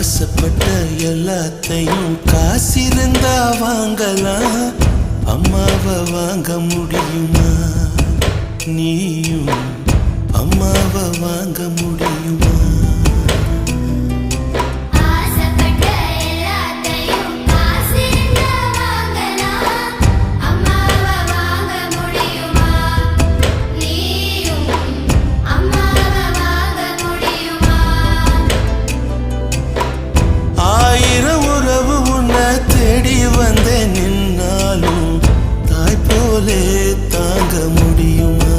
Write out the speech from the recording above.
ஆசைப்பட்ட எல்லாத்தையும் காசிருந்தா வாங்கலாம், அம்மாவை வாங்க முடியுமா? நீயும் அம்மாவை வாங்க முடியுமா? வந்தே நின்னாலும் தாய் போலே தாங்க முடியுமா?